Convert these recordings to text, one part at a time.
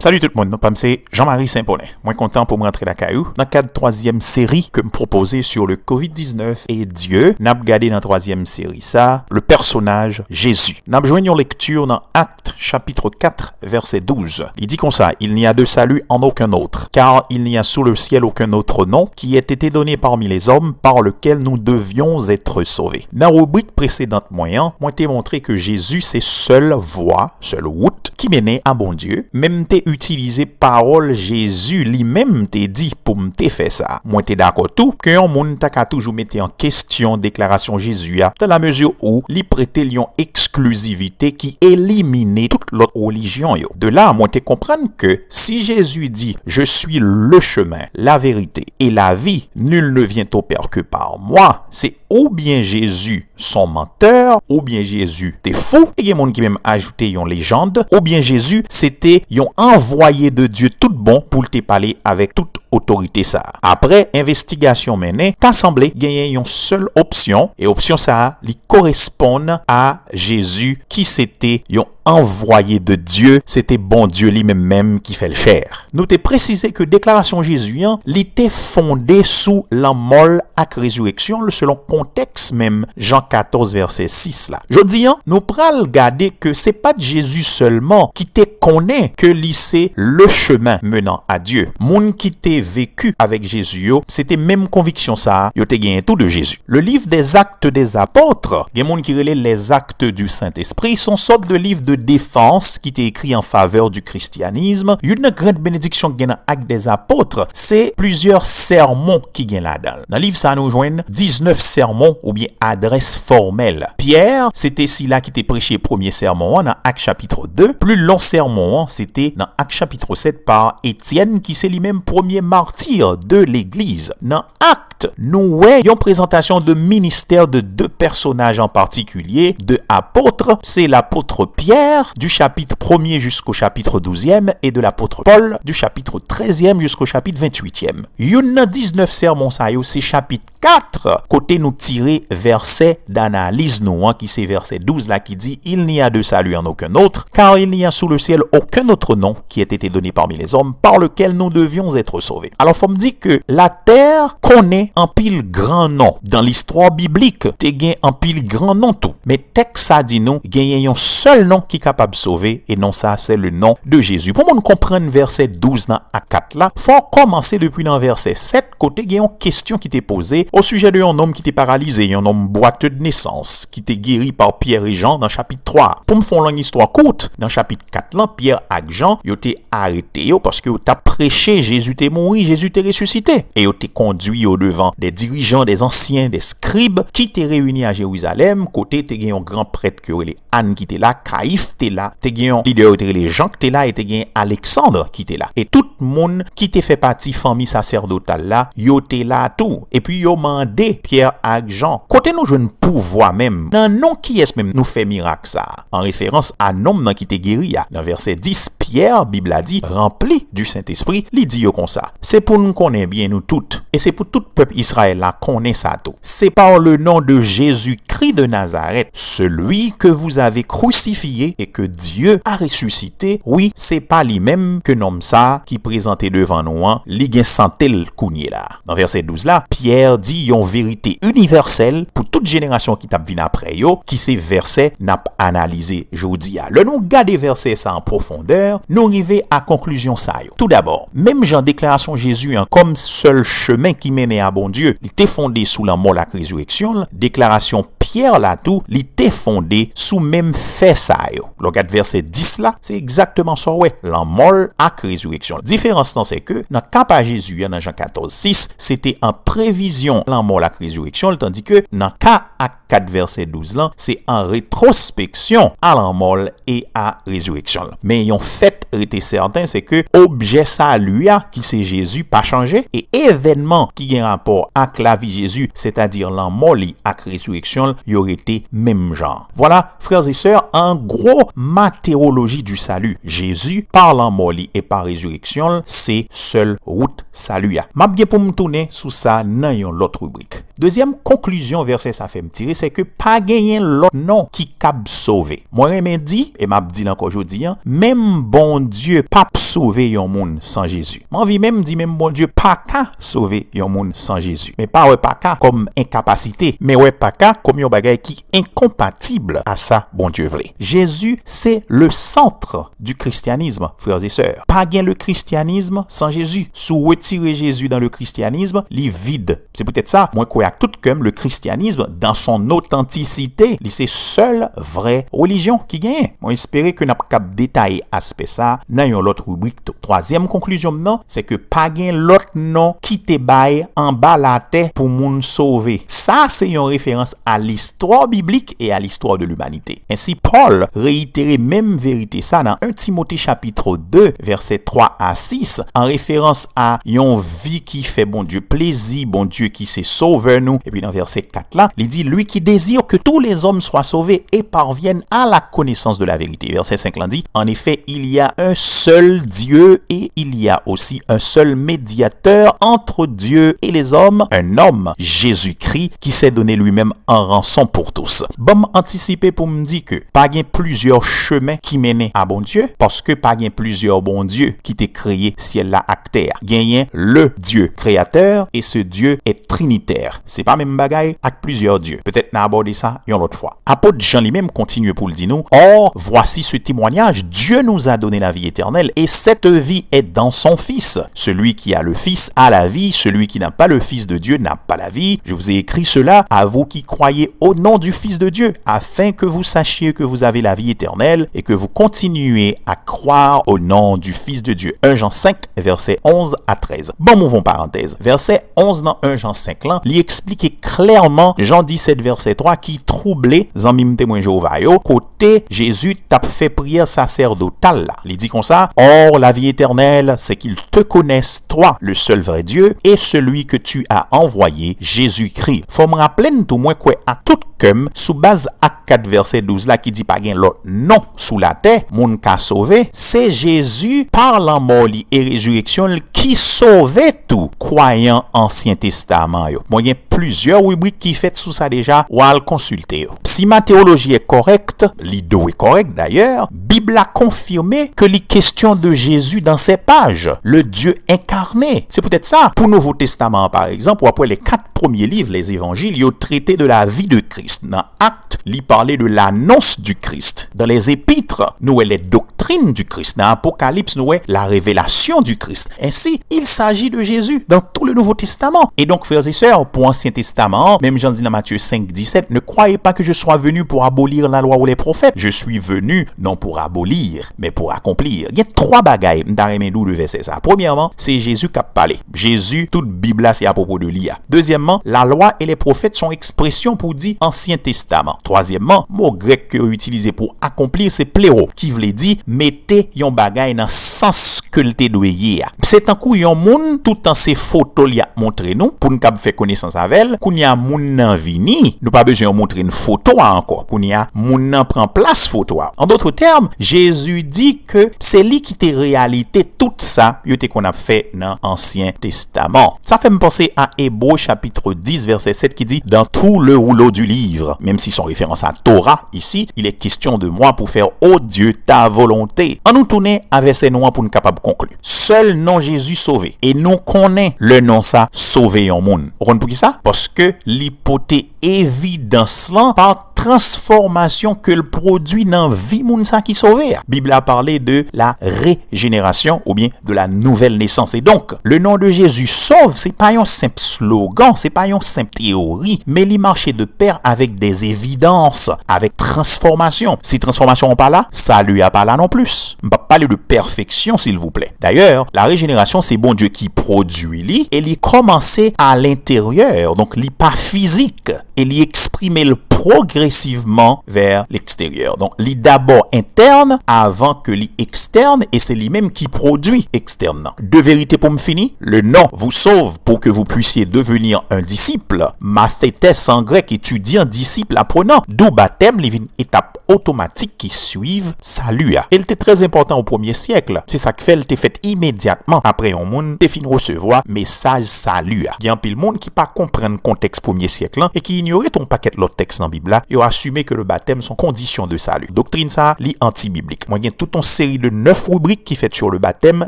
Salut tout le monde, c'est Jean-Marie Saint-Paulin. Moi content pour me rentrer la caillou. Dans le cadre de troisième série que me proposé sur le COVID-19 et Dieu, n'a regardé dans la troisième série ça, le personnage Jésus. N'a joué une lecture dans Actes chapitre 4 verset 12. Il dit comme ça, il n'y a de salut en aucun autre, car il n'y a sous le ciel aucun autre nom qui ait été donné parmi les hommes par lequel nous devions être sauvés. Dans la rubrique précédente moyen, moi t'ai montré que Jésus c'est seule voie, seule route qui menait à bon Dieu. Même t'es utilisé parole Jésus lui-même t'es dit pour m'te faire ça. Moi t'es d'accord tout que un monde t'a toujours mettre en question déclaration Jésus dans la mesure où li prêtait lion exclusivité qui éliminait toute l'autre religion yo. De là moi t'es comprendre que si Jésus dit je suis le chemin, la vérité et la vie, nul ne vient au Père que par moi, c'est ou bien Jésus son menteur, ou bien Jésus t'es fou, et il y a monde qui même ajouté une légende, ou bien Jésus c'était un envoyé de Dieu tout bon pour te parler avec toute autorité ça. Après investigation menée, t'as semblé gagner une seule option, et option ça lui correspond à Jésus qui c'était un envoyé de Dieu, c'était bon Dieu lui-même qui fait le chair. Nous t'ai précisé que déclaration Jésus l'était fondée sous la mort à résurrection selon contexte même Jean 14 verset 6 là. Je dis nous pral garder que c'est pas de Jésus seulement qui te connaît que c'est le chemin menant à Dieu. Moun qui t'est vécu avec Jésus, c'était même conviction ça, yo te gagné tout de Jésus. Le livre des actes des apôtres, il y a moun qui relève les actes du Saint-Esprit, sont sorte de livre de défense qui était écrit en faveur du christianisme. Une grande bénédiction qui est dans l'acte des apôtres, c'est plusieurs sermons qui gagnent là-dedans. Dans le livre, ça nous joint 19 sermons ou bien adresses formelles. Pierre, c'était celui-là qui était prêché premier sermon dans Acte chapitre 2. Plus long sermon, c'était dans Acte chapitre 7 par Étienne qui c'est lui-même premier martyr de l'église. Dans Acte, nous voyons une présentation de ministère de deux personnages en particulier, de apôtres. C'est l'apôtre Pierre du chapitre 1er jusqu'au chapitre 12e et de l'apôtre Paul du chapitre 13e jusqu'au chapitre 28e. Il y a 19 sermons, c'est chapitre 4, côté nous tirer verset d'analyse nous, qui c'est verset 12 là qui dit il n'y a de salut en aucun autre, car il n'y a sous le ciel aucun autre nom qui ait été donné parmi les hommes par lequel nous devions être sauvés. Alors faut me dire que la terre connaît un pile grand nom. Dans l'histoire biblique, t'es gain un pile grand nom tout. Mais texte ça dit nous, gagne un seul nom qui est capable de sauver, et non ça c'est le nom de Jésus. Pour nous comprendre verset 12 dans A4 là, faut commencer depuis dans verset 7, côté gagne une question qui t'est posée au sujet d'un homme qui était paralysé, un homme boiteux de naissance, qui était guéri par Pierre et Jean dans chapitre 3. Pour me faire une histoire courte, dans chapitre 4 là, Pierre et Jean, ils ont été arrêtés parce que t'as prêché Jésus t'est mort, Jésus t'est ressuscité. Et ils ont été conduits au devant des dirigeants, des anciens, des scribes, qui t'est réunis à Jérusalem. Côté, t'es gagné un grand prêtre qui est Anne qui était là, Caïphe t'es là, t'es gagné un leader qui les Jean qui t'es là, et t'es gagné Alexandre qui t'es là. Et tout le monde qui t'est fait partie famille sacerdotale là, yo t'es là tout. Et puis yo mandé Pierre et Jean. Côté nous jeune pouvoir même. Nan non qui est même nous fait miracle ça. En référence à nom qui t'est guéri. Dans verset 10, Pierre, Bible a dit, rempli du Saint-Esprit, il dit comme ça. C'est pour nous connaître bien nous toutes. Et c'est pour tout peuple Israël là connaît ça tout. C'est par le nom de Jésus-Christ de Nazareth, celui que vous avez crucifié et que Dieu a ressuscité. Oui, c'est pas lui-même que nomme ça qui présentait devant nous, li gen santel kounye là. Dans verset 12 là, Pierre dit yon vérité universelle pour toute génération qui tape vin après yo, qui ces versets n'a analysé jodi a. Le nous garder verset ça en profondeur, nous arriver à conclusion ça yo. Tout d'abord, même Jean déclaration Jésus comme seul chemin qui menait à bon Dieu, il était fondé sous la mort la résurrection, déclaration Pierre là tout, il était fondé sous même fait ça yo. Regarde verset 10 là, c'est exactement ça ouais, la mort à résurrection. Différence c'est que dans cas à Jésus dans Jean 14 6, c'était en prévision la mort la résurrection, tandis que dans cas à 4 verset 12 là, c'est en rétrospection à la mort et à résurrection. Mais en fait, était certain c'est que objet ça lui qui c'est Jésus pas changé, et événement qui a un rapport avec la vie Jésus, c'est-à-dire la mort à résurrection, il aurait été même genre. Voilà, frères et sœurs, en gros, matériologie du salut. Jésus, par la mort et par résurrection, c'est seule route salut. M'a bien pour me tourner sous ça dans l'autre rubrique. Deuxième conclusion, verset ça fait tirer, c'est que pas gagner l'autre nom qui cap sauver. Moi, je me dis, et m'a dit encore aujourd'hui, même bon Dieu pas sauver yon monde sans Jésus. M'envie même dit même bon Dieu pas qu'à sauver yon monde sans Jésus. Mais pas ouais pas qu'à comme incapacité, mais ouais pas qu'à comme yon bagay qui incompatible à ça bon Dieu vle. Jésus, c'est le centre du christianisme, frères et sœurs. Pas gain le christianisme sans Jésus. Sous retirer Jésus dans le christianisme, li vide. C'est peut-être ça, moi quoi à tout comme le christianisme dans son authenticité, c'est seule vraie religion qui gagne. Moi espérer que n'a pas détailler aspect ça dans une autre rubrique. Troisième conclusion non, c'est que pas gain l'autre nom qui te baille en bas la terre pour moun sauver. Ça c'est une référence à l'histoire biblique et à l'histoire de l'humanité. Ainsi Paul réitérait même vérité ça dans 1 Timothée chapitre 2 versets 3 à 6 en référence à une vie qui fait bon Dieu plaisir, bon Dieu qui s'est sauvé nous. Et puis dans verset 4 là, il dit lui qui désire que tous les hommes soient sauvés et parviennent à la connaissance de la vérité. Verset 5 là dit en effet, il y a un seul Dieu et il y a aussi un seul médiateur entre Dieu et les hommes, un homme, Jésus-Christ, qui s'est donné lui-même en rançon pour tous. Bon, anticiper pour me dire que pas gain plusieurs chemins qui mènent à bon Dieu, parce que pas gain plusieurs bons dieux qui t'est créé ciel là à terre. Gagnez le Dieu créateur et ce Dieu est trinitaire. C'est pas même bagaille avec plusieurs dieux. Peut-être n'a abordé ça une autre fois. Apôtre Jean lui-même continue pour le dire nous. Or, voici ce témoignage. Dieu nous a donné la vie éternelle et cette vie est dans son Fils. Celui qui a le Fils a la vie, celui qui n'a pas le Fils de Dieu n'a pas la vie. Je vous ai écrit cela à vous qui croyez au nom du Fils de Dieu, afin que vous sachiez que vous avez la vie éternelle et que vous continuez à croire au nom du Fils de Dieu. 1 Jean 5, versets 11 à 13. Bon, mouvons parenthèse. Verset 11 dans 1 Jean 5 là, lui explique clairement Jean 17, verset 3 qui troublait Zanmim témoin Jéhovah yo, côté Jésus t'a fait prière sacerdotale là. Il dit comme ça, or la vie éternelle, c'est qu'ils te connaissent toi, le seul vrai Dieu, et celui que tu as envoyé, Jésus-Christ. Faut me rappeler tout moins quoi à tout comme sous base à 4 verset 12 là qui dit pas gain l'autre non sous la terre, moun ka sauvé, c'est Jésus par la mort et résurrection qui sauvait tout croyant Ancien Testament yo. Bon, il y a plusieurs rubriques qui fait sous ça déjà ou à le consulter. Si ma théologie est correcte, l'ido est correct d'ailleurs, Bible a confirmé que les questions de Jésus dans ces pages, le Dieu incarné. C'est peut-être ça. Pour Nouveau Testament par exemple, ou après les 4 premiers livres, les évangiles, ils ont traité de la vie de Christ. Dans Actes, ils parlaient de l'annonce du Christ. Dans les épîtres, nous avons les doctrines du Christ. Dans Apocalypse, nous avons la révélation du Christ. Ainsi, il s'agit de Jésus dans tout le Nouveau Testament. Et donc, frères et sœurs, pour Ancien Testament, même Jean dit dans Matthieu 5, 17, ne croyez pas que je sois venu pour abolir la loi ou les prophètes. Je suis venu non pour abolir, mais pour accomplir. Il y a 3 bagailles dans le verset ça. Premièrement, c'est Jésus qui a parlé. Jésus, toute Bible là, c'est à propos de l'IA. Deuxièmement, la loi et les prophètes sont expressions pour dire Ancien Testament. Troisièmement, mot grec que utilisé pour accomplir, c'est pléro, qui veut dire mettez yon bagay dans sens que le doyer. C'est un coup yon moun tout en ces photos li a montré nous pour nous faire connaissance avec elle. Qu'on y a moun nan vini, nous pas besoin de montrer une photo encore. Qu'on y a moun nan prend place photo. En d'autres termes, Jésus dit que c'est lui qui était réalité tout ça yote qu'on a fait dans l'Ancien Testament. Ça fait me penser à Hébreux chapitre 10 verset 7 qui dit dans tout le rouleau du livre, même si son référence à Torah ici, il est question de moi pour faire ô Dieu ta volonté. En nous tourner à verset noir pour nous capable de conclure. Seul nom Jésus sauvé et nous connaît le nom ça sauvé en monde. On pour qui ça? Parce que l'hypothèse évidence là par transformation que le produit dans vie moun sa qui sauvé. Bible a parlé de la régénération ou bien de la nouvelle naissance. Et donc, le nom de Jésus sauve, c'est pas un simple slogan, c'est pas une simple théorie, mais il marche de pair avec des évidences, avec transformation. Si transformation n'est pas là, ça lui a pas là non plus. On va parler de perfection s'il vous plaît. D'ailleurs, la régénération, c'est bon Dieu qui produit lui et il commence à l'intérieur, donc il pas physique et il exprime le progressivement vers l'extérieur. Donc, il d'abord interne avant que l'externe et c'est lui-même qui produit externement. De vérité pour me finir, le nom vous sauve pour que vous puissiez devenir un disciple. Mathétes en grec, étudiant, disciple, apprenant. D'où baptême, l'étape automatique qui suivent salut. Elle était très important au premier siècle. C'est ça que fait, elle était fait immédiatement après un monde te fin recevoir message salut. Il y a un pile monde qui pas comprendre contexte premier siècle et qui ignorait ton paquet l'autre texte dans la Bible là, et a assumé que le baptême sont conditions de salut. Doctrine ça, li anti-biblique. Moi, il y a toute une série de 9 rubriques qui fait sur le baptême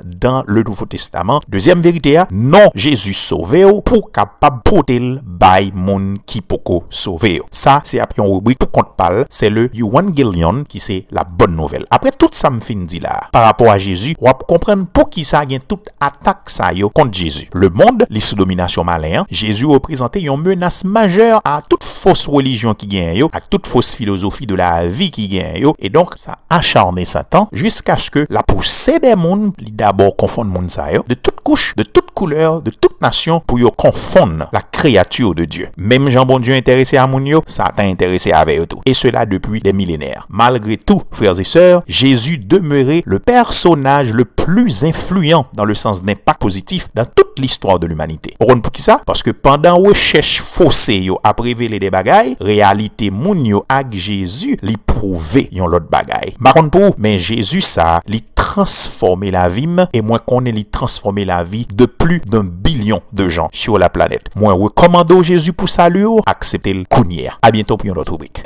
dans le Nouveau Testament. Deuxième vérité, non, Jésus sauvé pour capable porter by moun qui poko sauvé. Ça, c'est après une rubrique pour qu'on parle, c'est le Evangelion qui c'est la bonne nouvelle. Après tout ça me fin dit là, par rapport à Jésus, on va comprendre pour qui ça gagne toute attaque ça yo contre Jésus. Le monde, les sous domination malin, Jésus représentait une menace majeure à toute fausse religion qui gagne yo, à toute fausse philosophie de la vie qui gagne yo, et donc ça acharné Satan jusqu'à ce que la poussée des mondes, d'abord confondre monde ça yo, de toute couche, de toute couleur, de toute nation pour yo confondre la créature de Dieu. Même Jean bon Dieu intéressé à moun yo, Satan intéressé avec eux tout. Et cela depuis des millénaires. Malgré tout, frères et sœurs, Jésus demeurait le personnage le plus influent dans le sens d'impact positif dans toute l'histoire de l'humanité. Pour qui ça? Parce que pendant recherche faussée yo a révélé des bagailles, réalité moun yo ak Jésus li prouvé yon l'autre bagaille. Baron pour, mais Jésus ça li transformer la vie et moi qu'on ait li transformer la vie de plus d'1 billion de gens sur la planète. Moi recommando Jésus pour salut, acceptez le counière. À bientôt pour une autre rubrique.